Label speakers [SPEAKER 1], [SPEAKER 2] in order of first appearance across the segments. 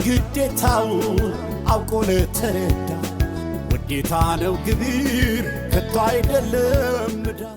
[SPEAKER 1] ግዴታውን አውቆ ለተረዳ ውዴታ ነው ግብር ከቶ አይደለም።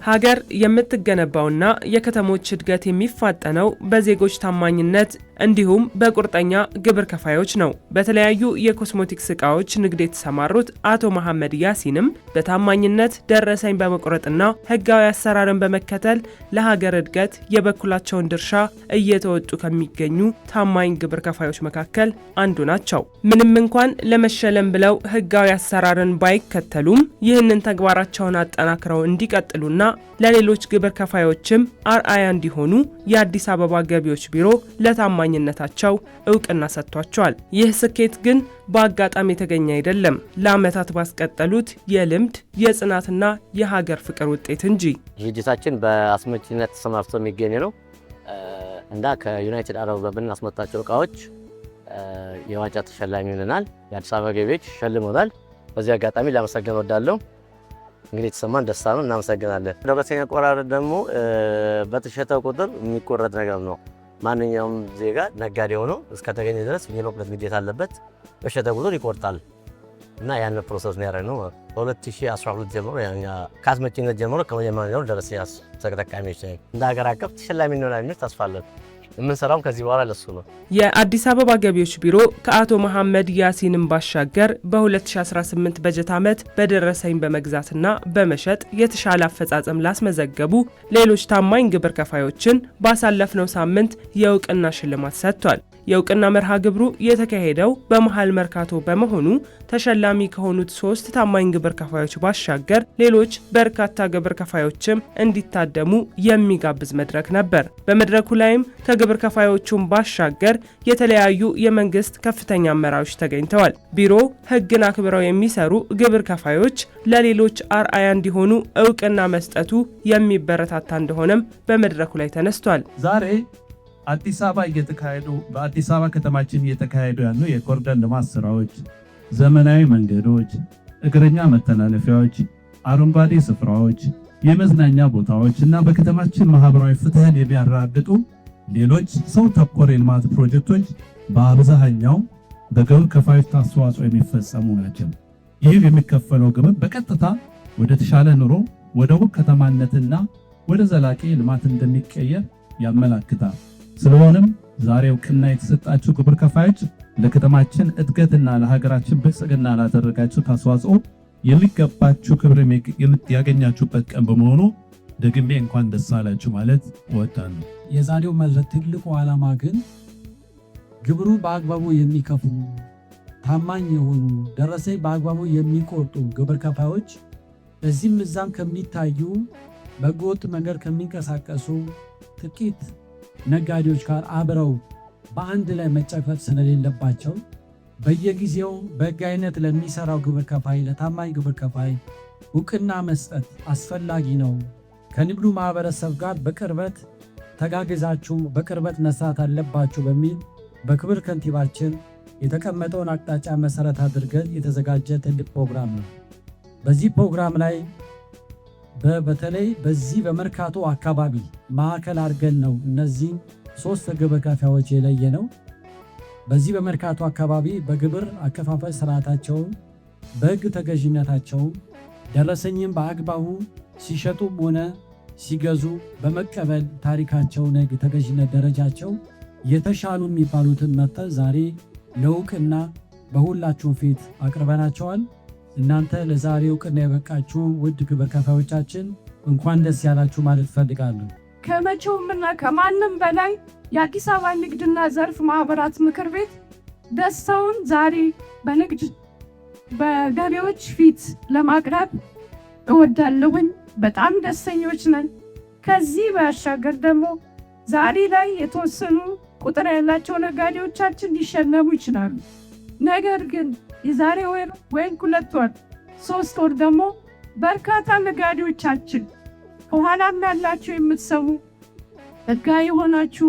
[SPEAKER 2] ሀገር የምትገነባውና የከተሞች እድገት የሚፋጠነው በዜጎች ታማኝነት እንዲሁም በቁርጠኛ ግብር ከፋዮች ነው። በተለያዩ የኮስሞቲክስ ዕቃዎች ንግድ የተሰማሩት አቶ መሐመድ ያሲንም በታማኝነት ደረሰኝ በመቁረጥና ሕጋዊ አሰራርን በመከተል ለሀገር እድገት የበኩላቸውን ድርሻ እየተወጡ ከሚገኙ ታማኝ ግብር ከፋዮች መካከል አንዱ ናቸው። ምንም እንኳን ለመሸለም ብለው ሕጋዊ አሰራርን ባይከተሉም ይህንን ተግባራቸውን አጠናክረው እንዲቀጥሉና ለሌሎች ግብር ከፋዮችም አርአያ እንዲሆኑ የአዲስ አበባ ገቢዎች ቢሮ ለታማኝነታቸው እውቅና ሰጥቷቸዋል። ይህ ስኬት ግን በአጋጣሚ የተገኘ አይደለም፣ ለዓመታት ባስቀጠሉት የልምድ የጽናትና የሀገር ፍቅር ውጤት እንጂ።
[SPEAKER 3] ድርጅታችን በአስመጪነት ተሰማርቶ የሚገኝ ነው እና ከዩናይትድ አረብ በምናስመጣቸው ዕቃዎች የዋንጫ ተሸላሚ ሆነናል። የአዲስ አበባ ገቢዎች ሸልሞናል። በዚህ አጋጣሚ ላመሰግን እወዳለሁ። እንግዲህ የተሰማን ደስታ ነው። እናመሰግናለን። ደረሰኝ አቆራረጥ ደግሞ በተሸጠ ቁጥር የሚቆረጥ ነገር ነው። ማንኛውም ዜጋ ነጋዴ ሆኖ እስከተገኘ ድረስ የመቁረጥ ግዴታ አለበት። በሸጠ ቁጥር ይቆርጣል እና ያን ፕሮሰስ ነው ያደረግነው። በ2012 ጀምሮ ከአስመጪነት ጀምሮ ከመጀመሪያው ደረሰኝ ተጠቃሚዎች እንደ ሀገር አቀፍ ተሸላሚ እንሆናለን የሚል ተስፋ አለን። የምንሰራው ከዚህ በኋላ ለሱ ነው።
[SPEAKER 2] የአዲስ አበባ ገቢዎች ቢሮ ከአቶ መሐመድ ያሲንም ባሻገር በ2018 በጀት ዓመት በደረሰኝ በመግዛትና በመሸጥ የተሻለ አፈጻጸም ላስመዘገቡ ሌሎች ታማኝ ግብር ከፋዮችን ባሳለፍነው ሳምንት የእውቅና ሽልማት ሰጥቷል። የእውቅና መርሃ ግብሩ የተካሄደው በመሃል መርካቶ በመሆኑ ተሸላሚ ከሆኑት 3 ታማኝ ግብር ከፋዮች ባሻገር ሌሎች በርካታ ግብር ከፋዮችም እንዲታደሙ የሚጋብዝ መድረክ ነበር። በመድረኩ ላይም ከግብር ከፋዮቹም ባሻገር የተለያዩ የመንግስት ከፍተኛ አመራሮች ተገኝተዋል። ቢሮ ሕግን አክብረው የሚሰሩ ግብር ከፋዮች ለሌሎች አርአያ እንዲሆኑ እውቅና መስጠቱ የሚበረታታ እንደሆነም በመድረኩ ላይ ተነስቷል።
[SPEAKER 4] ዛሬ አዲስ አበባ በአዲስ አበባ ከተማችን እየተካሄዱ ያሉ የኮሪደር ልማት ስራዎች፣ ዘመናዊ መንገዶች፣ እግረኛ መተላለፊያዎች፣ አረንጓዴ ስፍራዎች፣ የመዝናኛ ቦታዎች እና በከተማችን ማህበራዊ ፍትህን የሚያረጋግጡ ሌሎች ሰው ተኮር የልማት ፕሮጀክቶች በአብዛኛው በግብር ከፋዮች አስተዋጽኦ የሚፈጸሙ ናቸው። ይህ የሚከፈለው ግብር በቀጥታ ወደ ተሻለ ኑሮ፣ ወደ ውብ ከተማነትና ወደ ዘላቂ ልማት እንደሚቀየር ያመላክታል። ስለሆነም ዛሬ እውቅና የተሰጣችሁ ግብር ከፋዮች ለከተማችን እድገትና ለሀገራችን ብልጽግና ላደረጋችሁት አስተዋጽኦ የሚገባችሁ ክብር ያገኛችሁበት ቀን በመሆኑ ደግሜ እንኳን ደስ አላችሁ ማለት እወዳለሁ።
[SPEAKER 5] የዛሬው መድረክ ትልቁ ዓላማ ግን ግብሩ በአግባቡ የሚከፍሉ ታማኝ የሆኑ ደረሰኝ በአግባቡ የሚቆርጡ ግብር ከፋዮች እዚህም እዛም ከሚታዩ በሕገወጥ መንገድ ከሚንቀሳቀሱ ጥቂት ነጋዴዎች ጋር አብረው በአንድ ላይ መጨፈር ስለሌለባቸው በየጊዜው በሕጋዊነት ለሚሰራው ግብር ከፋይ ለታማኝ ግብር ከፋይ እውቅና መስጠት አስፈላጊ ነው። ከንግዱ ማህበረሰብ ጋር በቅርበት ተጋግዛችሁ በቅርበት መስራት አለባችሁ በሚል በክብር ከንቲባችን የተቀመጠውን አቅጣጫ መሰረት አድርገን የተዘጋጀ ትልቅ ፕሮግራም ነው። በዚህ ፕሮግራም ላይ በተለይ በዚህ በመርካቶ አካባቢ ማዕከል አድርገን ነው እነዚህ 3 ግብር ከፋዮች የለየ ነው። በዚህ በመርካቶ አካባቢ በግብር አከፋፈል ስርዓታቸውን በሕግ ተገዥነታቸውን ደረሰኝም በአግባቡ ሲሸጡም ሆነ ሲገዙ በመቀበል ታሪካቸውን ሕግ ተገዥነት ደረጃቸው የተሻሉ የሚባሉትን መጠን ዛሬ ለእውቅና በሁላችሁም ፊት አቅርበናቸዋል። እናንተ ለዛሬ እውቅና የበቃችሁ ውድ ግብር ከፋዮቻችን እንኳን ደስ ያላችሁ ማለት ፈልጋለሁ።
[SPEAKER 6] ከመቼውምና ከማንም በላይ የአዲስ አበባ ንግድና ዘርፍ ማህበራት ምክር ቤት ደስታውን ዛሬ በንግድ በገቢዎች ፊት ለማቅረብ እወዳለሁኝ። በጣም ደስተኞች ነን። ከዚህ ባሻገር ደግሞ ዛሬ ላይ የተወሰኑ ቁጥር ያላቸው ነጋዴዎቻችን ሊሸለሙ ይችላሉ። ነገር ግን የዛሬ ወር ወይም 2 ወር 3 ወር ደግሞ በርካታ ነጋዴዎቻችን ከኋላም ያላችሁ የምትሰሙ ሕጋዊ የሆናችሁ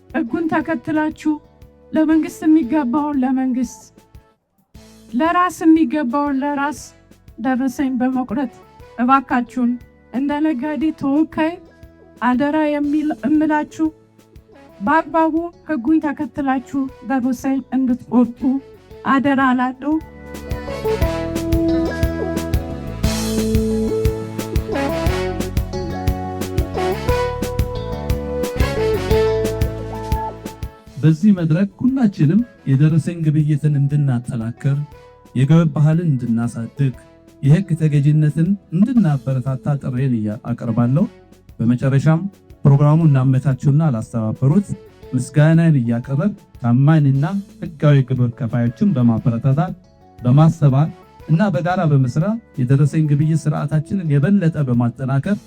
[SPEAKER 6] ሕጉን ተከትላችሁ ለመንግስት የሚገባውን ለመንግስት ለራስ የሚገባውን ለራስ ደረሰኝ በመቁረጥ እባካችሁን እንደ ነጋዴ ተወካይ አደራ እምላችሁ በአግባቡ ሕጉን ተከትላችሁ ደረሰኝ እንድትቆርጡ አደራ እላለሁ።
[SPEAKER 4] በዚህ መድረክ ሁላችንም የደረሰኝ ግብይትን እንድናጠናክር፣ የግብር ባህልን እንድናሳድግ፣ የህግ ተገዥነትን እንድናበረታታ ጥሬን አቀርባለሁ። በመጨረሻም ፕሮግራሙን ላመቻቹና ላስተባበሩት ምስጋናን እያቀረብ ታማኝና ህጋዊ ግብር ከፋዮችን በማበረታታት በማስተባበር እና በጋራ በመስራት የደረሰኝ ግብይት ስርዓታችንን የበለጠ በማጠናከር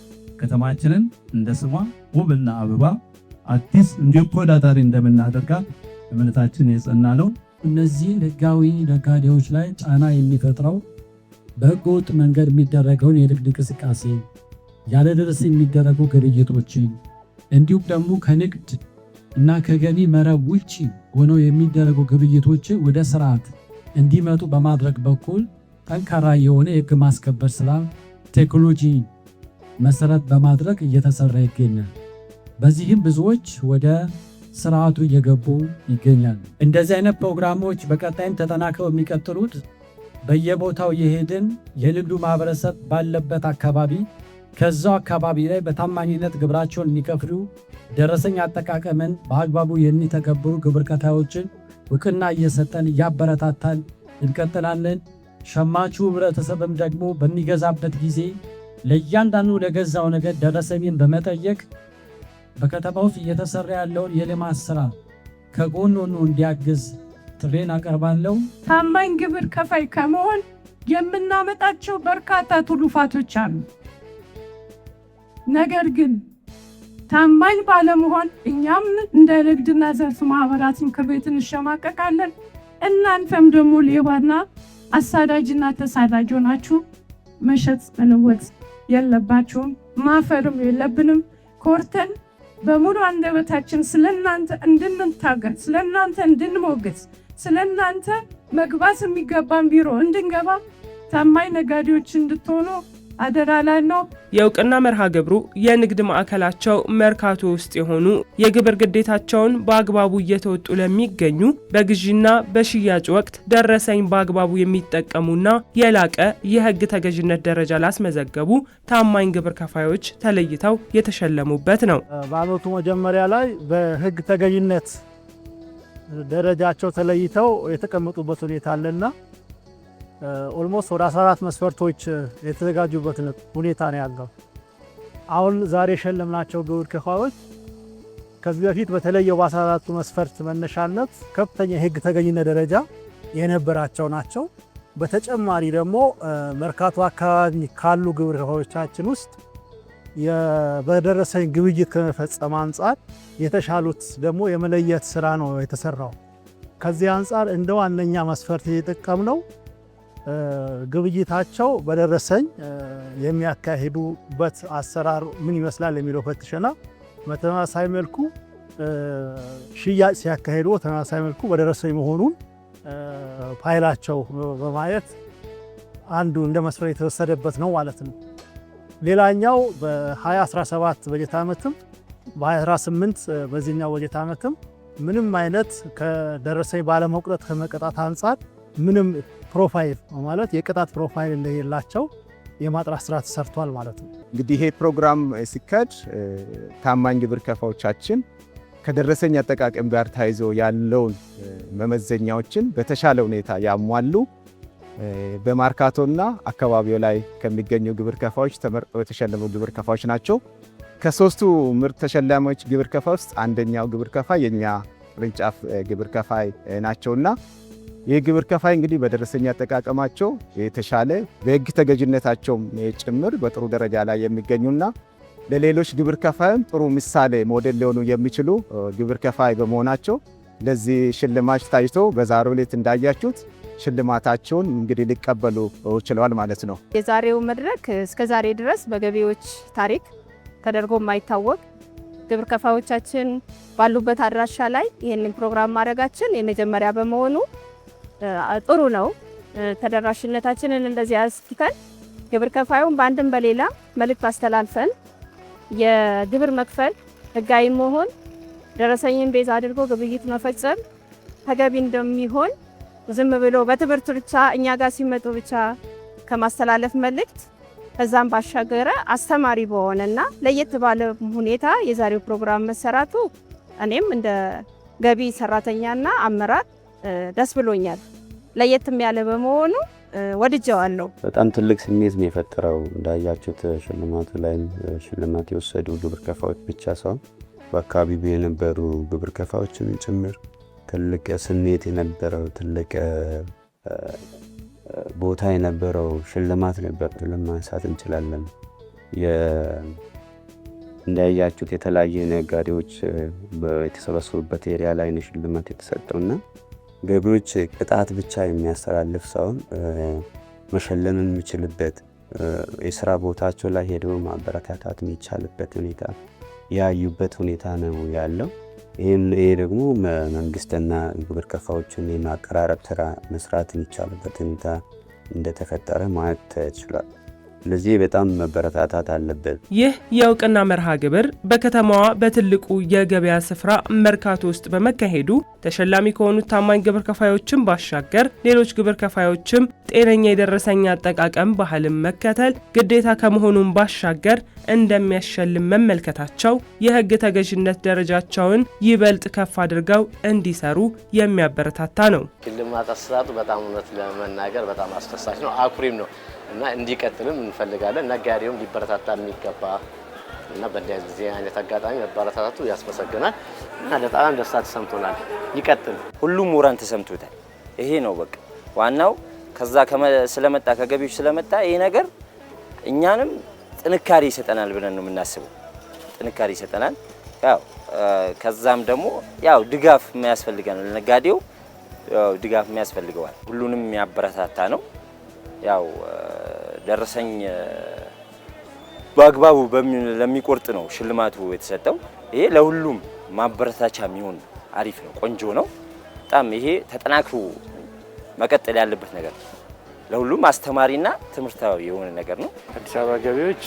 [SPEAKER 4] ከተማችንን እንደ ስሟ ውብና አበባ አዲስ እንዲሁም ተወዳዳሪ እንደምናደርጋት እምነታችን የጸና ነው።
[SPEAKER 5] እነዚህን ህጋዊ ነጋዴዎች ላይ ጫና የሚፈጥረው በህገ ወጥ መንገድ የሚደረገውን የንግድ እንቅስቃሴ፣ ያለ ደረሰኝ የሚደረጉ ግብይቶችን እንዲሁም ደግሞ ከንግድ እና ከገቢ መረብ ውጪ ሆነው የሚደረጉ ግብይቶችን ወደ ስርዓት እንዲመጡ በማድረግ በኩል ጠንካራ የሆነ የህግ ማስከበር ስራ ቴክኖሎጂ መሰረት በማድረግ እየተሰራ ይገኛል። በዚህም ብዙዎች ወደ ስርዓቱ እየገቡ ይገኛሉ። እንደዚህ አይነት ፕሮግራሞች በቀጣይም ተጠናክረው የሚቀጥሉት በየቦታው የሄድን የንግዱ ማህበረሰብ ባለበት አካባቢ ከዛው አካባቢ ላይ በታማኝነት ግብራቸውን የሚከፍሉ ደረሰኝ አጠቃቀምን በአግባቡ የሚተገብሩ ግብር ከፋዮችን እውቅና እየሰጠን እያበረታታን እንቀጥላለን። ሸማቹ ህብረተሰብም ደግሞ በሚገዛበት ጊዜ ለእያንዳንዱ ለገዛው ነገር ደረሰኝን በመጠየቅ በከተማ ውስጥ እየተሰራ ያለውን የልማት ስራ ከጎን ሆኖ እንዲያግዝ ጥሬን አቀርባለሁ።
[SPEAKER 6] ታማኝ ግብር ከፋይ ከመሆን የምናመጣቸው በርካታ ትሩፋቶች አሉ። ነገር ግን ታማኝ ባለመሆን እኛም እንደ ንግድና ዘርፍ ማህበራት ምክር ቤት እንሸማቀቃለን። እናንተም ደግሞ ሌባና አሳዳጅና ተሳዳጅ ሆናችሁ መሸጥ መለወጥ የለባችሁም። ማፈርም የለብንም። ኮርተን በሙሉ አንደበታችን ስለናንተ እንድንታገል፣ ስለናንተ እንድንሞግት፣ ስለናንተ መግባት የሚገባን ቢሮ እንድንገባ ታማኝ ነጋዴዎች እንድትሆኑ አደራ ላለው።
[SPEAKER 2] የእውቅና መርሃ ግብሩ የንግድ ማዕከላቸው መርካቶ ውስጥ የሆኑ የግብር ግዴታቸውን በአግባቡ እየተወጡ ለሚገኙ በግዢና በሽያጭ ወቅት ደረሰኝ በአግባቡ የሚጠቀሙና የላቀ የሕግ ተገዥነት ደረጃ ላስመዘገቡ ታማኝ ግብር ከፋዮች ተለይተው የተሸለሙበት ነው።
[SPEAKER 7] በዓመቱ መጀመሪያ ላይ በሕግ ተገዥነት ደረጃቸው ተለይተው የተቀመጡበት ሁኔታ አለና ኦልሞስት ወደ 14 መስፈርቶች የተዘጋጁበት ሁኔታ ነው ያለው። አሁን ዛሬ የሸለምናቸው ግብር ከፋዮች ከዚህ በፊት በተለየው በ14ቱ መስፈርት መነሻነት ከፍተኛ የሕግ ተገዥነት ደረጃ የነበራቸው ናቸው። በተጨማሪ ደግሞ መርካቶ አካባቢ ካሉ ግብር ከፋዮቻችን ውስጥ በደረሰኝ ግብይት ከመፈጸም አንጻር የተሻሉት ደግሞ የመለየት ስራ ነው የተሰራው። ከዚህ አንጻር እንደ ዋነኛ መስፈርት የተጠቀምነው ግብይታቸው በደረሰኝ የሚያካሂዱበት አሰራር ምን ይመስላል የሚለው ፈትሸና በተመሳሳይ መልኩ ሽያጭ ሲያካሂዱ በተመሳሳይ መልኩ በደረሰኝ መሆኑን ፋይላቸው በማየት አንዱ እንደ መስፈርት የተወሰደበት ነው ማለት ነው። ሌላኛው በ2017 በጀት ዓመትም በ2018 በዚህኛው በጀት ዓመትም ምንም አይነት ከደረሰኝ ባለመቁረጥ ከመቀጣት አንጻር ምንም ፕሮፋይል ማለት የቅጣት ፕሮፋይል እንደሌላቸው የማጥራት ስራ ተሰርቷል ማለት ነው።
[SPEAKER 8] እንግዲህ ይሄ ፕሮግራም ሲካሄድ ታማኝ ግብር ከፋዮቻችን ከደረሰኝ አጠቃቀም ጋር ተያይዞ ያለውን መመዘኛዎችን በተሻለ ሁኔታ ያሟሉ በመርካቶና አካባቢው ላይ ከሚገኙ ግብር ከፋዮች ተመርጠው የተሸለሙ ግብር ከፋዮች ናቸው። ከሶስቱ ምርጥ ተሸላሚዎች ግብር ከፋይ ውስጥ አንደኛው ግብር ከፋይ የኛ ቅርንጫፍ ግብር ከፋይ ናቸውና ይህ ግብር ከፋይ እንግዲህ በደረሰኝ አጠቃቀማቸው የተሻለ በሕግ ተገዥነታቸው ጭምር በጥሩ ደረጃ ላይ የሚገኙና ለሌሎች ግብር ከፋይም ጥሩ ምሳሌ ሞዴል ሊሆኑ የሚችሉ ግብር ከፋይ በመሆናቸው ለዚህ ሽልማት ታይቶ በዛሬው ዕለት እንዳያችሁት ሽልማታቸውን እንግዲህ ሊቀበሉ ችለዋል ማለት ነው።
[SPEAKER 9] የዛሬው መድረክ እስከዛሬ ድረስ በገቢዎች ታሪክ ተደርጎ የማይታወቅ ግብር ከፋዮቻችን ባሉበት አድራሻ ላይ ይህንን ፕሮግራም ማድረጋችን የመጀመሪያ በመሆኑ ጥሩ ነው። ተደራሽነታችንን እንደዚህ አስፍተን ግብር ከፋዩን በአንድም በሌላ መልእክት አስተላልፈን የግብር መክፈል ህጋዊ መሆን ደረሰኝን ቤዛ አድርጎ ግብይት መፈጸም ተገቢ እንደሚሆን ዝም ብሎ በትምህርት ብቻ እኛ ጋር ሲመጡ ብቻ ከማስተላለፍ መልእክት ከዛም ባሻገረ አስተማሪ በሆነና ለየት ባለ ሁኔታ የዛሬው ፕሮግራም መሰራቱ እኔም እንደ ገቢ ሰራተኛና አመራር ደስ ብሎኛል። ለየትም ያለ በመሆኑ ወድጀዋለሁ።
[SPEAKER 10] በጣም ትልቅ ስሜት ነው የፈጠረው። እንዳያችሁት ሽልማቱ ላይ ሽልማት የወሰዱ ግብር ከፋዮች ብቻ ሳይሆን በአካባቢው የነበሩ ግብር ከፋዮችን ጭምር ትልቅ ስሜት የነበረው ትልቅ ቦታ የነበረው ሽልማት ነበር ለማንሳት እንችላለን። እንዳያችሁት የተለያየ ነጋዴዎች የተሰበሰቡበት ኤሪያ ላይ ነው ሽልማት የተሰጠውና ገቢዎች ቅጣት ብቻ የሚያስተላልፍ ሳይሆን መሸለም የሚችልበት የስራ ቦታቸው ላይ ሄደው ማበረታታት የሚቻልበት ሁኔታ ያዩበት ሁኔታ ነው ያለው። ይሄ ደግሞ መንግስትና ግብር ከፋዎችን የማቀራረብ ስራ መስራት የሚቻልበት ሁኔታ እንደተፈጠረ ማየት ተችሏል። ስለዚህ በጣም መበረታታት አለበት።
[SPEAKER 2] ይህ የእውቅና መርሃ ግብር በከተማዋ በትልቁ የገበያ ስፍራ መርካቶ ውስጥ በመካሄዱ ተሸላሚ ከሆኑት ታማኝ ግብር ከፋዮችም ባሻገር ሌሎች ግብር ከፋዮችም ጤነኛ የደረሰኝ አጠቃቀም ባህልን መከተል ግዴታ ከመሆኑን ባሻገር እንደሚያሸልም መመልከታቸው የሕግ ተገዥነት ደረጃቸውን ይበልጥ ከፍ አድርገው እንዲሰሩ የሚያበረታታ ነው።
[SPEAKER 3] ሽልማት አሰጣጡ በጣም እውነት ለመናገር በጣም አስደሳች ነው፣ አኩሪም ነው እና እንዲቀጥልም እንፈልጋለን። ነጋዴውም ሊበረታታ የሚገባ እና በእንደዚህ አይነት አጋጣሚ መበረታታቱ ያስመሰግናል እና በጣም ደስታ ተሰምቶናል። ይቀጥል።
[SPEAKER 11] ሁሉም ምሁራን ተሰምቶታል። ይሄ ነው በቃ ዋናው። ከዛ ስለመጣ ከገቢዎች ስለመጣ ይሄ ነገር እኛንም ጥንካሬ ይሰጠናል ብለን ነው የምናስበው። ጥንካሬ ይሰጠናል። ያው ከዛም ደግሞ ያው ድጋፍ የሚያስፈልገናል። ነጋዴው ያው ድጋፍ የሚያስፈልገዋል። ሁሉንም የሚያበረታታ ነው። ያው ደረሰኝ በአግባቡ ለሚቆርጥ ነው ሽልማቱ የተሰጠው። ይሄ ለሁሉም ማበረታቻ የሚሆን አሪፍ ነው፣ ቆንጆ ነው። በጣም ይሄ ተጠናክሮ መቀጠል ያለበት ነገር ነው። ለሁሉም አስተማሪና ትምህርታዊ የሆነ ነገር ነው።
[SPEAKER 12] አዲስ አበባ ገቢዎች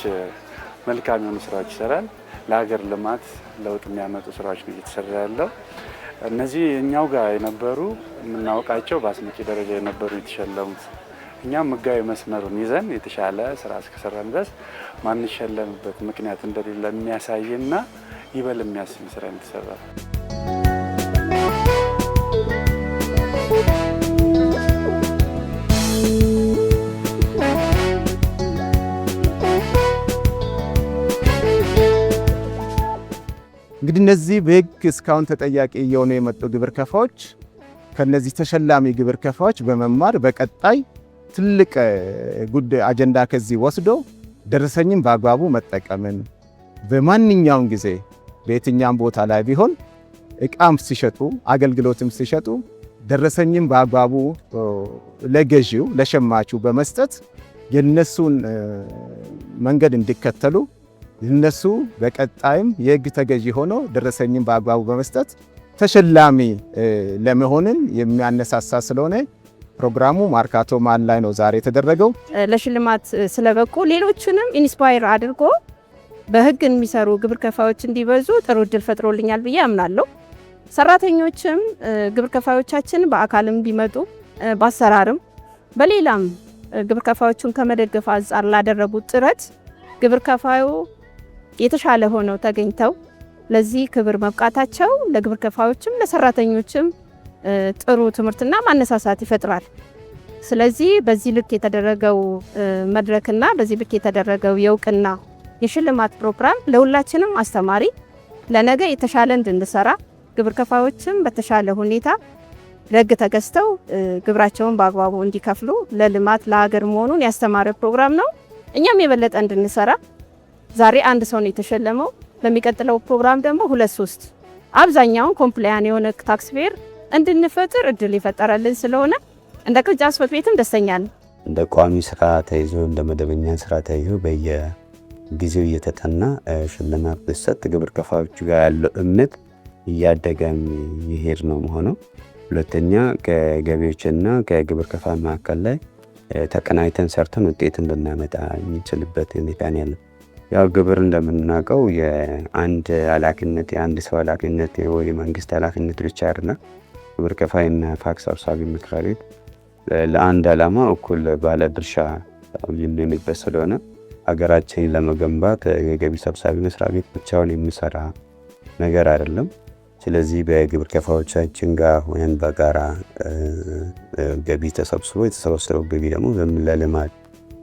[SPEAKER 12] መልካም የሆኑ ስራዎች ይሰራል። ለሀገር ልማት ለውጥ የሚያመጡ ስራዎች ነው እየተሰራ ያለው። እነዚህ እኛው ጋር የነበሩ የምናውቃቸው በአስመጪ ደረጃ የነበሩ የተሸለሙት እኛም ህጋዊ መስመሩን ይዘን የተሻለ ስራ እስከሰራን ድረስ ማንሸለምበት ምክንያት እንደሌለ የሚያሳይና ይበል የሚያሰኝ ስራ የተሰራ።
[SPEAKER 8] እንግዲህ እነዚህ በህግ እስካሁን ተጠያቂ እየሆኑ የመጡ ግብር ከፋዎች ከነዚህ ተሸላሚ ግብር ከፋዎች በመማር በቀጣይ ትልቅ ጉዳይ አጀንዳ ከዚህ ወስዶ ደረሰኝን በአግባቡ መጠቀምን በማንኛውም ጊዜ በየትኛውም ቦታ ላይ ቢሆን እቃም ሲሸጡ አገልግሎትም ሲሸጡ ደረሰኝን በአግባቡ ለገዢው ለሸማቹ በመስጠት የነሱን መንገድ እንዲከተሉ እነሱ በቀጣይም የህግ ተገዢ ሆኖ ደረሰኝን በአግባቡ በመስጠት ተሸላሚ ለመሆንን የሚያነሳሳ ስለሆነ ፕሮግራሙ መርካቶ ማል ላይ ነው ዛሬ የተደረገው።
[SPEAKER 9] ለሽልማት ስለበቁ ሌሎችንም ኢንስፓየር አድርጎ በህግ የሚሰሩ ግብር ከፋዮች እንዲበዙ ጥሩ እድል ፈጥሮልኛል ብዬ አምናለሁ። ሰራተኞችም ግብር ከፋዮቻችን በአካልም ቢመጡ በአሰራርም በሌላም ግብር ከፋዮቹን ከመደገፍ አንጻር ላደረጉት ጥረት ግብር ከፋዩ የተሻለ ሆነው ተገኝተው ለዚህ ክብር መብቃታቸው ለግብር ከፋዮችም ለሰራተኞችም ጥሩ ትምህርትና ማነሳሳት ይፈጥራል። ስለዚህ በዚህ ልክ የተደረገው መድረክና በዚህ ልክ የተደረገው የእውቅና የሽልማት ፕሮግራም ለሁላችንም አስተማሪ፣ ለነገ የተሻለ እንድንሰራ ግብር ከፋዮችም በተሻለ ሁኔታ ለህግ ተገዝተው ግብራቸውን በአግባቡ እንዲከፍሉ ለልማት ለሀገር መሆኑን ያስተማረ ፕሮግራም ነው። እኛም የበለጠ እንድንሰራ ዛሬ አንድ ሰው ነው የተሸለመው። በሚቀጥለው ፕሮግራም ደግሞ 2-3 አብዛኛውን ኮምፕላያን የሆነ ታክስ ፌር እንድንፈጥር እድል ይፈጠራልን ስለሆነ እንደ ቅርንጫፍ ጽሕፈት ቤትም ደስተኛ ነን።
[SPEAKER 10] እንደ ቋሚ ስራ ተይዞ እንደ መደበኛ ስራ ተይዞ በየጊዜው እየተጠና ሽልማት ቢሰጥ ግብር ከፋዮቹ ጋር ያለው እምነት እያደገም ይሄድ ነው መሆነው። ሁለተኛ ከገቢዎችና ከግብር ከፋይ መካከል ላይ ተቀናይተን ሰርተን ውጤት እንድናመጣ የሚችልበት ሁኔታ ነው ያለው። ያው ግብር እንደምናውቀው የአንድ ሰው ኃላፊነት ወይ መንግስት ኃላፊነት ብቻ አይደለም። ግብር ከፋይና ታክስ ሰብሳቢ ምክር ቤት ለአንድ ዓላማ እኩል ባለ ድርሻ የሚበት ስለሆነ ሀገራችንን ለመገንባት የገቢ ሰብሳቢ መስሪያ ቤት ብቻውን የሚሰራ ነገር አይደለም። ስለዚህ በግብር ከፋዮቻችን ጋር ሆነን በጋራ ገቢ ተሰብስቦ የተሰበሰበው ገቢ ደግሞ ለልማት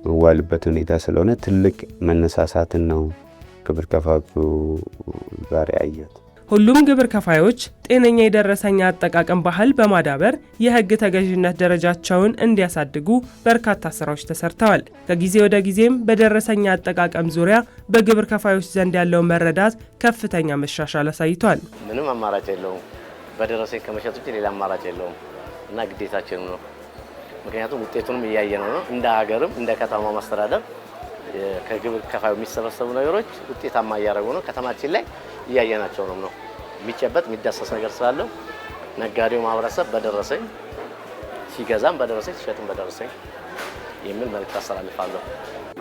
[SPEAKER 10] መዋልበት ሁኔታ ስለሆነ ትልቅ መነሳሳትን ነው ግብር ከፋዮቹ ጋር ያየሁት።
[SPEAKER 2] ሁሉም ግብር ከፋዮች ጤነኛ የደረሰኝ አጠቃቀም ባህል በማዳበር የህግ ተገዥነት ደረጃቸውን እንዲያሳድጉ በርካታ ስራዎች ተሰርተዋል። ከጊዜ ወደ ጊዜም በደረሰኝ አጠቃቀም ዙሪያ በግብር ከፋዮች ዘንድ ያለው መረዳት ከፍተኛ መሻሻል አሳይቷል።
[SPEAKER 3] ምንም አማራጭ የለውም። በደረሰኝ ከመሸጥ ውጭ ሌላ አማራጭ የለውም እና ግዴታችን ነው። ምክንያቱም ውጤቱንም እያየነው ነው። እንደ ሀገርም እንደ ከተማ ማስተዳደር ከግብር ከፋዩ የሚሰበሰቡ ነገሮች ውጤታማ እያደረጉ ነው። ከተማችን ላይ እያየናቸው ነው። የሚጨበጥ የሚዳሰስ ነገር ስላለው ነጋዴው ማህበረሰብ በደረሰኝ ሲገዛም በደረሰኝ ሲሸጥም በደረሰኝ የሚል መልዕክት አስተላልፋለሁ።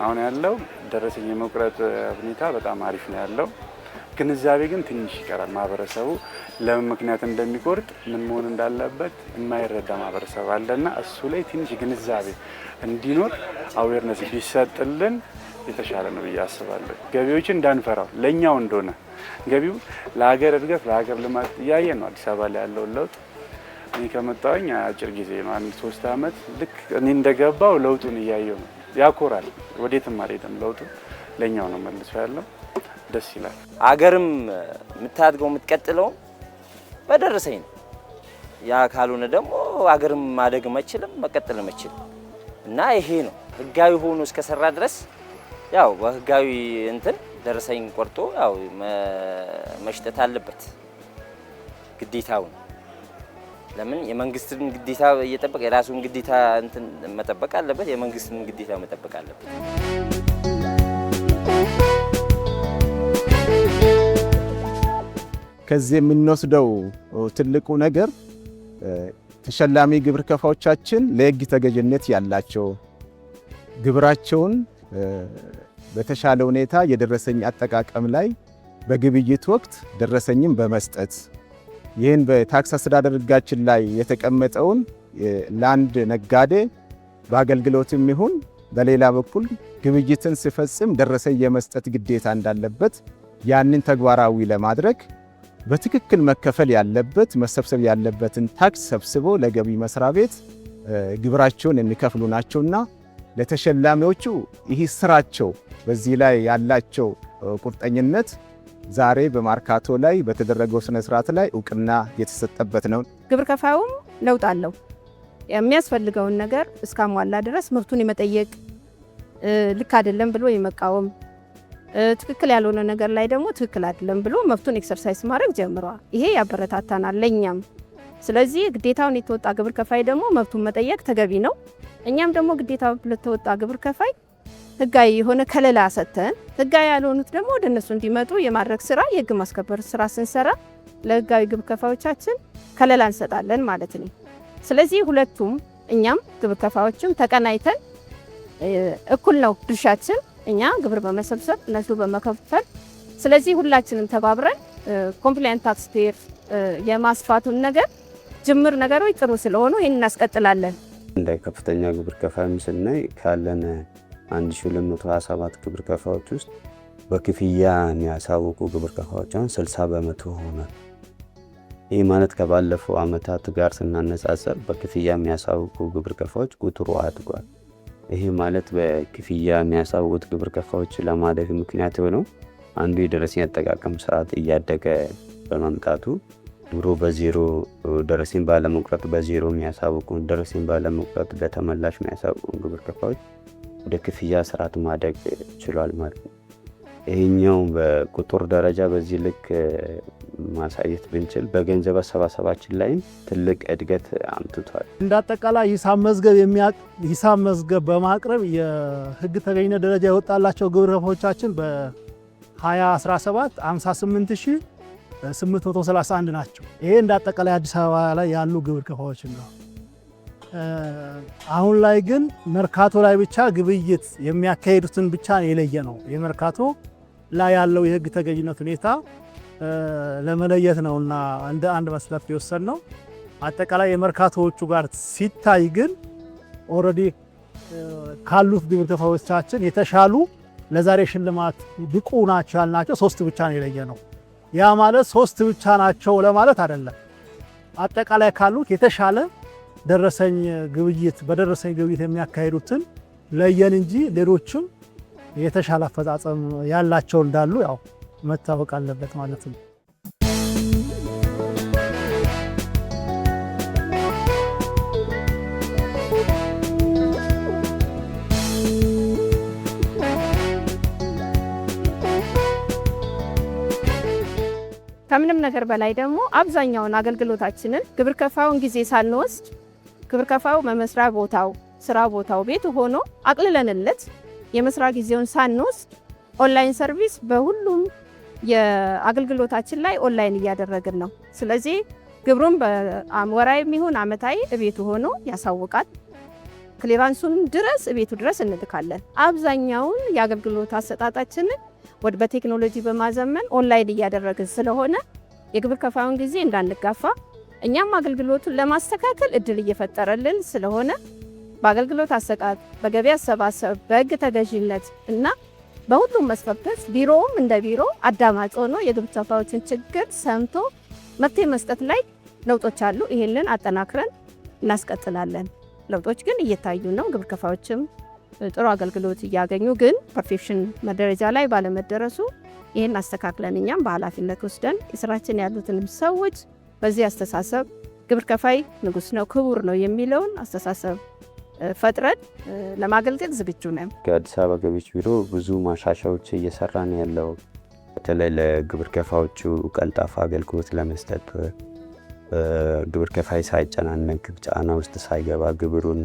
[SPEAKER 12] አሁን ያለው ደረሰኝ የመቁረጥ ሁኔታ በጣም አሪፍ ነው ያለው። ግንዛቤ ግን ትንሽ ይቀራል። ማህበረሰቡ ለምን ምክንያት እንደሚቆርጥ ምን መሆን እንዳለበት የማይረዳ ማህበረሰብ አለና እሱ ላይ ትንሽ ግንዛቤ እንዲኖር አዌርነስ ቢሰጥልን የተሻለ ነው ብዬ አስባለሁ። ገቢዎችን እንዳንፈራው ለኛው እንደሆነ ገቢው ለሀገር እድገት ለሀገር ልማት እያየ ነው። አዲስ አበባ ላይ ያለውን ለውጥ እኔ ከመጣሁኝ አጭር ጊዜ ነው፣ 3 ዓመት። ልክ እኔ እንደገባው ለውጡን እያየው ነው። ያኮራል። ወዴትም አልሄደም። ለውጡ ለኛው ነው መልሶ ያለው። ደስ ይላል።
[SPEAKER 11] አገርም የምታድገው የምትቀጥለው በደረሰኝ ነው። ያ ካልሆነ ደግሞ አገርም ማደግ አይችልም መቀጠል አይችልም እና ይሄ ነው ህጋዊ ሆኖ እስከሰራ ድረስ ያው በህጋዊ እንትን ደረሰኝ ቆርጦ ያው መሽጠት አለበት ግዴታው። ለምን የመንግስትን ግዴታ እየጠበቀ የራሱን ግዴታ እንትን መጠበቅ አለበት፣ የመንግስትን ግዴታ መጠበቅ አለበት።
[SPEAKER 8] ከዚህ የምንወስደው ትልቁ ነገር ተሸላሚ ግብር ከፋዮቻችን ለህግ ተገዥነት ያላቸው ግብራቸውን በተሻለ ሁኔታ የደረሰኝ አጠቃቀም ላይ በግብይት ወቅት ደረሰኝም በመስጠት ይህን በታክስ አስተዳደር ህጋችን ላይ የተቀመጠውን ለአንድ ነጋዴ በአገልግሎትም ይሁን በሌላ በኩል ግብይትን ሲፈጽም ደረሰኝ የመስጠት ግዴታ እንዳለበት ያንን ተግባራዊ ለማድረግ በትክክል መከፈል ያለበት መሰብሰብ ያለበትን ታክስ ሰብስቦ ለገቢ መስሪያ ቤት ግብራቸውን የሚከፍሉ ናቸውና ለተሸላሚዎቹ ይህ ስራቸው በዚህ ላይ ያላቸው ቁርጠኝነት ዛሬ በማርካቶ ላይ በተደረገው ስነ ስርዓት ላይ እውቅና የተሰጠበት ነው።
[SPEAKER 9] ግብር ከፋዩም ለውጥ አለው። የሚያስፈልገውን ነገር እስካሟላ ድረስ መብቱን የመጠየቅ ልክ አይደለም ብሎ የመቃወም ትክክል ያልሆነ ነገር ላይ ደግሞ ትክክል አይደለም ብሎ መብቱን ኤክሰርሳይዝ ማድረግ ጀምሯል። ይሄ ያበረታታናል ለኛም። ስለዚህ ግዴታውን የተወጣ ግብር ከፋይ ደግሞ መብቱን መጠየቅ ተገቢ ነው። እኛም ደግሞ ግዴታውን ለተወጣ ግብር ከፋይ ህጋዊ የሆነ ከለላ ሰጥተን ህጋዊ ያልሆኑት ደግሞ ወደ እነሱ እንዲመጡ የማድረግ ስራ የህግ ማስከበር ስራ ስንሰራ ለህጋዊ ግብር ከፋዮቻችን ከለላ እንሰጣለን ማለት ነው። ስለዚህ ሁለቱም እኛም ግብር ከፋዮችም ተቀናይተን እኩል ነው ድርሻችን፣ እኛ ግብር በመሰብሰብ እነሱ በመከፈል። ስለዚህ ሁላችንም ተባብረን ኮምፕላይንት ታክስ ፔየር የማስፋቱን ነገር ጅምር ነገሮች ጥሩ ስለሆኑ ይሄን እናስቀጥላለን።
[SPEAKER 10] እንደ ከፍተኛ ግብር ከፋይም ስናይ ካለን 1227 ግብር ከፋዮች ውስጥ በክፍያ የሚያሳውቁ ግብር ከፋዮች አሁን 60% ሆኗል። ይህ ማለት ከባለፈው ዓመታት ጋር ስናነጻጸር በክፍያ የሚያሳውቁ ግብር ከፋዮች ቁጥሩ አድጓል። ይህ ማለት በክፍያ የሚያሳውቁት ግብር ከፋዮች ለማደግ ምክንያት የሆነው አንዱ የደረሰኝ አጠቃቀም ስርዓት እያደገ በመምጣቱ ድሮ በዜሮ ደረሰኝ ባለመቁረጥ በዜሮ የሚያሳውቁ ደረሰኝ ባለመቁረጥ በተመላሽ የሚያሳውቁ ግብር ከፋዮች ወደ ክፍያ ስርዓት ማደግ ችሏል ማለት ነው። ይሄኛው በቁጥር ደረጃ በዚህ ልክ ማሳየት ብንችል በገንዘብ አሰባሰባችን ላይም ትልቅ እድገት አምጥቷል።
[SPEAKER 7] እንደ አጠቃላይ ሂሳብ መዝገብ በማቅረብ የህግ ተገኝነት ደረጃ የወጣላቸው ግብር ከፋዮቻችን በ2017 58831 ናቸው። ይሄ እንደ አጠቃላይ አዲስ አበባ ላይ ያሉ ግብር ከፋዮች ነው። አሁን ላይ ግን መርካቶ ላይ ብቻ ግብይት የሚያካሂዱትን ብቻ የለየ ነው። የመርካቶ ላይ ያለው የህግ ተገዥነት ሁኔታ ለመለየት ነውና እንደ አንድ መስፈርት የወሰድነው። አጠቃላይ የመርካቶዎቹ ጋር ሲታይ ግን ኦልሬዲ ካሉት ግብር ከፋዮቻችን የተሻሉ ለዛሬ ሽልማት ብቁ ናቸው ያልናቸው 3 ብቻ ነው የለየነው። ያ ማለት 3 ብቻ ናቸው ለማለት አይደለም። አጠቃላይ ካሉት የተሻለ በደረሰኝ ግብይት የሚያካሂዱትን ለየን እንጂ ሌሎችም የተሻለ አፈጻጸም ያላቸው እንዳሉ ያው መታወቅ አለበት ማለት ነው።
[SPEAKER 9] ከምንም ነገር በላይ ደግሞ አብዛኛውን አገልግሎታችንን ግብር ከፋውን ጊዜ ሳንወስድ ግብር ከፋው መመስሪያ ቦታው፣ ስራ ቦታው ቤቱ ሆኖ አቅልለንለት የመስራ ጊዜውን ሳንወስድ ኦንላይን ሰርቪስ በሁሉም የአገልግሎታችን ላይ ኦንላይን እያደረግን ነው። ስለዚህ ግብሩን በወራይም ይሁን አመታዊ ቤቱ ሆኖ ያሳውቃል። ክሊራንሱን ድረስ ቤቱ ድረስ እንልካለን። አብዛኛውን የአገልግሎት አሰጣጣችንን በቴክኖሎጂ በማዘመን ኦንላይን እያደረግን ስለሆነ የግብር ከፋውን ጊዜ እንዳንጋፋ እኛም አገልግሎቱን ለማስተካከል እድል እየፈጠረልን ስለሆነ በአገልግሎት አሰጣጥ፣ በገቢ አሰባሰብ፣ በህግ ተገዥነት እና በሁሉም መስፈርቶች ቢሮውም እንደ ቢሮ አዳማጭ ሆኖ የግብር ከፋዮችን ችግር ሰምቶ መፍትሄ መስጠት ላይ ለውጦች አሉ። ይሄንን አጠናክረን እናስቀጥላለን። ለውጦች ግን እየታዩ ነው። ግብር ከፋዮችም ጥሩ አገልግሎት እያገኙ ግን ፐርፌክሽን ደረጃ ላይ ባለመደረሱ ይሄን አስተካክለን እኛም በኃላፊነት ወስደን የስራችን ያሉትን ሰዎች በዚህ አስተሳሰብ ግብር ከፋይ ንጉስ ነው ክቡር ነው የሚለውን አስተሳሰብ ፈጥረን ለማገልገል ዝግጁ ነን።
[SPEAKER 10] ከአዲስ አበባ ገቢዎች ቢሮ ብዙ ማሻሻያዎች እየሰራን ያለው በተለይ ለግብር ከፋዮቹ ቀልጣፋ አገልግሎት ለመስጠት ግብር ከፋይ ሳይጨናነቅ ጫና ውስጥ ሳይገባ ግብሩን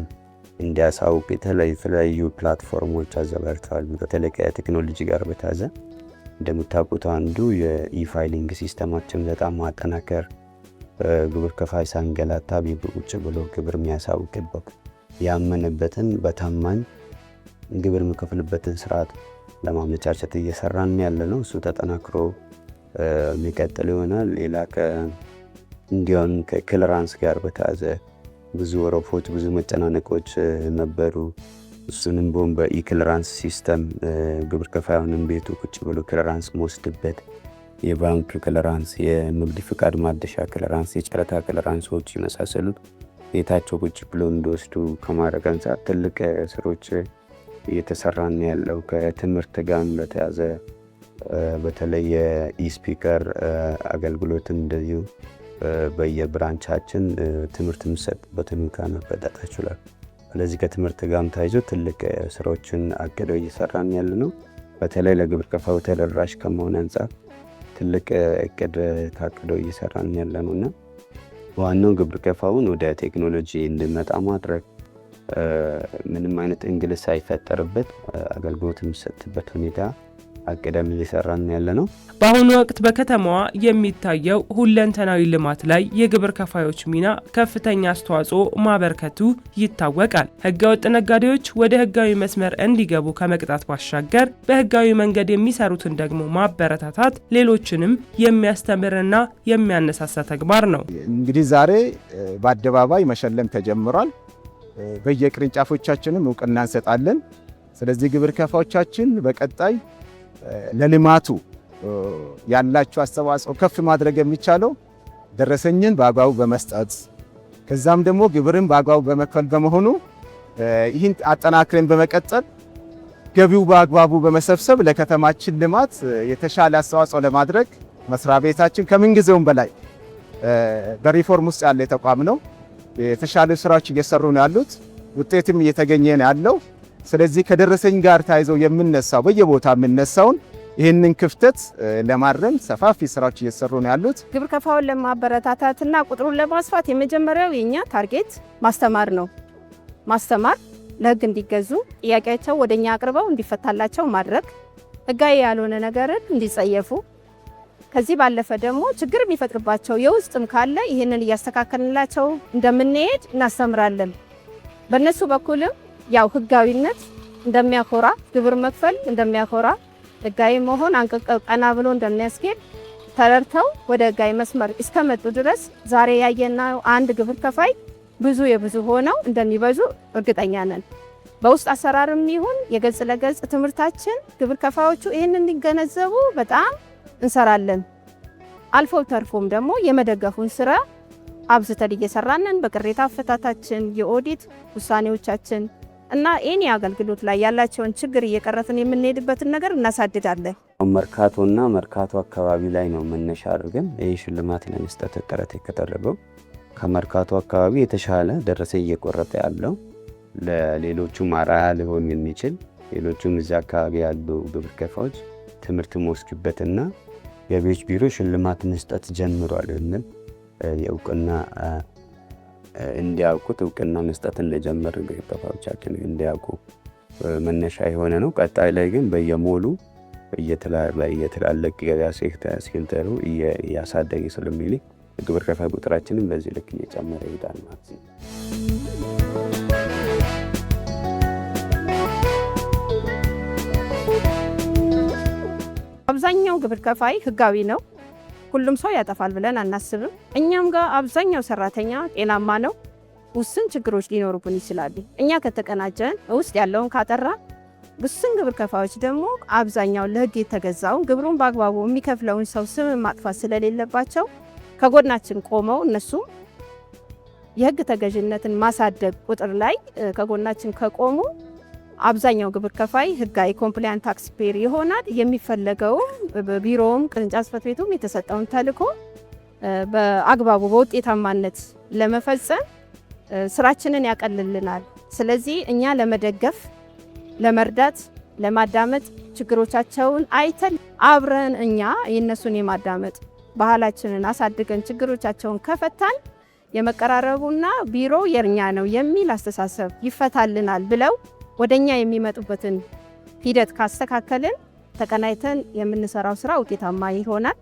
[SPEAKER 10] እንዲያሳውቅ የተለያዩ ፕላትፎርሞች አዘጋጅተዋል። በተለይ ከቴክኖሎጂ ጋር በተያያዘ እንደምታውቁት አንዱ የኢፋይሊንግ ሲስተማችን በጣም ማጠናከር ግብር ከፋይ ሳንገላታ ቤቱ ቁጭ ብሎ ግብር የሚያሳውቅበት ያመነበትን በታማኝ ግብር የሚከፍልበትን ስርዓት ለማመቻቸት እየሰራን ያለ ነው። እሱ ተጠናክሮ የሚቀጥል ይሆናል። ሌላ እንዲሁም ከክሊራንስ ጋር በተያያዘ ብዙ ወረፎች፣ ብዙ መጨናነቆች ነበሩ። እሱንም ቦም በኢክሊራንስ ሲስተም ግብር ከፋዩንም ቤቱ ቁጭ ብሎ ክሊራንስ መወስድበት የባንክ ክሊራንስ፣ የንግድ ፍቃድ ማደሻ ክሊራንስ፣ የጨረታ ክሊራንሶች የመሳሰሉት ቤታቸው ቁጭ ብሎ እንዲወስዱ ከማድረግ አንጻር ትልቅ ስራዎች እየተሰራን ያለው። ከትምህርት ጋር በተያያዘ በተለይ የኢስፒከር አገልግሎትን እንደዚሁ በየብራንቻችን ትምህርት የሚሰጥበትን እንኳን መፈጠር ችሏል። ስለዚህ ከትምህርት ጋርም ተያይዞ ትልቅ ስራዎችን አቅደው እየሰራን ያለ ነው። በተለይ ለግብር ከፋዩ ተደራሽ ከመሆን አንጻር ትልቅ እቅድ ታቅደው እየሰራን ያለ ነውና ዋናው ግብር ከፋዩን ወደ ቴክኖሎጂ እንዲመጣ ማድረግ ምንም አይነት እንግልት ሳይፈጠርበት አገልግሎት የሚሰጥበት ሁኔታ አቅደም እየሰራን ያለ ነው።
[SPEAKER 2] በአሁኑ ወቅት በከተማዋ የሚታየው ሁለንተናዊ ልማት ላይ የግብር ከፋዮች ሚና ከፍተኛ አስተዋጽኦ ማበርከቱ ይታወቃል። ህገወጥ ነጋዴዎች ወደ ህጋዊ መስመር እንዲገቡ ከመቅጣት ባሻገር በህጋዊ መንገድ የሚሰሩትን ደግሞ ማበረታታት ሌሎችንም የሚያስተምርና የሚያነሳሳ ተግባር ነው።
[SPEAKER 8] እንግዲህ ዛሬ በአደባባይ መሸለም ተጀምሯል። በየቅርንጫፎቻችንም እውቅና እንሰጣለን። ስለዚህ ግብር ከፋዮቻችን በቀጣይ ለልማቱ ያላቸው አስተዋጽኦ ከፍ ማድረግ የሚቻለው ደረሰኝን በአግባቡ በመስጠት ከዛም ደግሞ ግብርን በአግባቡ በመክፈል በመሆኑ ይህን አጠናክረን በመቀጠል ገቢው በአግባቡ በመሰብሰብ ለከተማችን ልማት የተሻለ አስተዋጽኦ ለማድረግ መስሪያ ቤታችን ከምንጊዜውም በላይ በሪፎርም ውስጥ ያለ ተቋም ነው። የተሻለ ስራዎች እየሰሩ ነው ያሉት፣ ውጤትም እየተገኘ ነው ያለው። ስለዚህ ከደረሰኝ ጋር ታይዘው የምንነሳው በየቦታ የምንነሳውን ይህንን ክፍተት ለማረም ሰፋፊ ስራዎች እየሰሩ ነው ያሉት።
[SPEAKER 9] ግብር ከፋዩን ለማበረታታትና ቁጥሩን ለማስፋት የመጀመሪያው የኛ ታርጌት ማስተማር ነው። ማስተማር፣ ለህግ እንዲገዙ ጥያቄያቸው ወደኛ አቅርበው እንዲፈታላቸው ማድረግ፣ ህጋዊ ያልሆነ ነገርን እንዲጸየፉ፣ ከዚህ ባለፈ ደግሞ ችግር የሚፈጥርባቸው የውስጥም ካለ ይህንን እያስተካከልንላቸው እንደምንሄድ እናስተምራለን። በእነሱ በኩልም ያው ህጋዊነት እንደሚያኮራ፣ ግብር መክፈል እንደሚያኮራ፣ ህጋዊ መሆን አንቀቀው ቀና ብሎ እንደሚያስኬድ ተረድተው ወደ ህጋዊ መስመር እስከመጡ ድረስ ዛሬ ያየነው አንድ ግብር ከፋይ ብዙ የብዙ ሆነው እንደሚበዙ እርግጠኛ ነን። በውስጥ አሰራርም ይሁን የገጽ ለገጽ ትምህርታችን ግብር ከፋዮቹ ይህንን እንዲገነዘቡ በጣም እንሰራለን። አልፎ ተርፎም ደግሞ የመደገፉን ስራ አብዝተን እየሰራንን በቅሬታ አፈታታችን የኦዲት ውሳኔዎቻችን እና ኤኒ አገልግሎት ላይ ያላቸውን ችግር እየቀረፍን የምንሄድበትን ነገር እናሳድዳለን።
[SPEAKER 10] መርካቶና መርካቶ አካባቢ ላይ ነው መነሻ አድርገን ይህ ሽልማት ለመስጠት ጥረት የተደረገው። ከመርካቶ አካባቢ የተሻለ ደረሰኝ እየቆረጠ ያለው ለሌሎቹም አርአያ ሊሆን የሚችል ሌሎቹም እዚያ አካባቢ ያሉ ግብር ከፋዮች ትምህርት መወስድበትና ገቢዎች ቢሮ ሽልማት መስጠት ጀምሯል የሚል የእውቅና እንዲያውቁት እውቅና መስጠት እንደጀመረ ግብር ከፋዮቻችን እንዲያውቁ መነሻ የሆነ ነው። ቀጣይ ላይ ግን በየሞሉ እየተላለቀ ገበያ ሴክተሩ እያሳደገ ስለሚል ግብር ከፋይ ቁጥራችንን በዚህ ልክ እየጨመረ ይሄዳል ማለት ነው።
[SPEAKER 9] አብዛኛው ግብር ከፋይ ህጋዊ ነው። ሁሉም ሰው ያጠፋል ብለን አናስብም። እኛም ጋር አብዛኛው ሰራተኛ ጤናማ ነው። ውስን ችግሮች ሊኖሩብን ይችላሉ። እኛ ከተቀናጀን ውስጥ ያለውን ካጠራ ውስን ግብር ከፋዮች ደግሞ አብዛኛው ለህግ የተገዛውን ግብሩን በአግባቡ የሚከፍለውን ሰው ስም ማጥፋት ስለሌለባቸው ከጎናችን ቆመው እነሱ የህግ ተገዥነትን ማሳደግ ቁጥር ላይ ከጎናችን ከቆሙ አብዛኛው ግብር ከፋይ ህጋዊ ኮምፕላያንት ታክስ ፔር ይሆናል። የሚፈለገው በቢሮውም ቅርንጫፍ ጽሕፈት ቤቱም የተሰጠውን ተልዕኮ በአግባቡ በውጤታማነት ለመፈጸም ስራችንን ያቀልልናል። ስለዚህ እኛ ለመደገፍ፣ ለመርዳት፣ ለማዳመጥ ችግሮቻቸውን አይተን አብረን እኛ የነሱን የማዳመጥ ባህላችንን አሳድገን ችግሮቻቸውን ከፈታን የመቀራረቡና ቢሮ የኛ ነው የሚል አስተሳሰብ ይፈታልናል ብለው ወደኛ የሚመጡበትን ሂደት ካስተካከልን ተቀናይተን የምንሰራው ስራ ውጤታማ ይሆናል።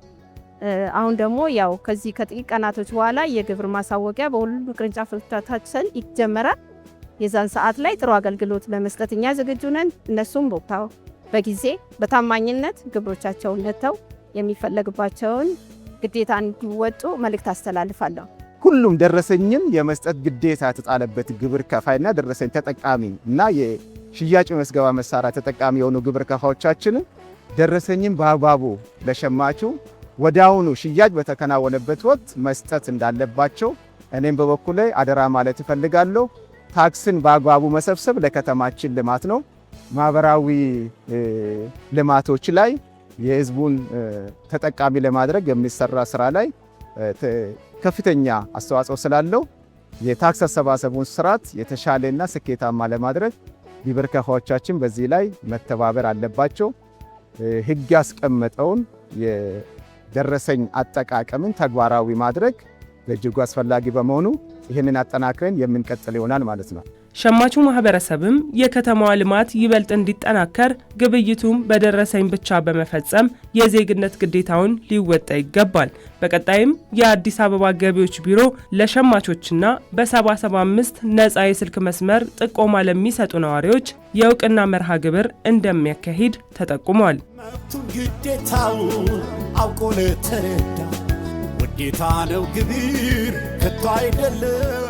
[SPEAKER 9] አሁን ደግሞ ያው ከዚህ ከጥቂት ቀናቶች በኋላ የግብር ማሳወቂያ በሁሉም ቅርንጫፎቻችን ይጀመራል። የዛን ሰዓት ላይ ጥሩ አገልግሎት ለመስጠት እኛ ዝግጁ ነን። እነሱም ቦታው በጊዜ በታማኝነት ግብሮቻቸውን ነተው የሚፈለግባቸውን ግዴታ እንዲወጡ መልእክት አስተላልፋለሁ።
[SPEAKER 8] ሁሉም ደረሰኝን የመስጠት ግዴታ የተጣለበት ግብር ከፋይና ደረሰኝ ተጠቃሚ እና የሽያጭ መዝገባ መሳሪያ ተጠቃሚ የሆኑ ግብር ከፋዮቻችንን ደረሰኝን በአግባቡ ለሸማቹ ወዲያውኑ ሽያጭ በተከናወነበት ወቅት መስጠት እንዳለባቸው እኔም በበኩሌ አደራ ማለት እፈልጋለሁ። ታክስን በአግባቡ መሰብሰብ ለከተማችን ልማት ነው። ማህበራዊ ልማቶች ላይ የህዝቡን ተጠቃሚ ለማድረግ የሚሰራ ስራ ላይ ከፍተኛ አስተዋጽኦ ስላለው የታክስ አሰባሰቡን ስርዓት የተሻለና ስኬታማ ለማድረግ ግብር ከፋዮቻችን በዚህ ላይ መተባበር አለባቸው። ህግ ያስቀመጠውን የደረሰኝ አጠቃቀምን ተግባራዊ ማድረግ በእጅጉ አስፈላጊ በመሆኑ ይህንን አጠናክረን የምንቀጥል ይሆናል ማለት ነው።
[SPEAKER 2] ሸማቹ ማህበረሰብም የከተማዋ ልማት ይበልጥ እንዲጠናከር ግብይቱም በደረሰኝ ብቻ በመፈጸም የዜግነት ግዴታውን ሊወጣ ይገባል። በቀጣይም የአዲስ አበባ ገቢዎች ቢሮ ለሸማቾችና በ775 ነፃ የስልክ መስመር ጥቆማ ለሚሰጡ ነዋሪዎች የእውቅና መርሃ ግብር እንደሚያካሂድ ተጠቁሟል።
[SPEAKER 1] መብቱን ግዴታውን አውቆ ለተረዳ ውዴታ ነው ግብር ከቶ አይደለም።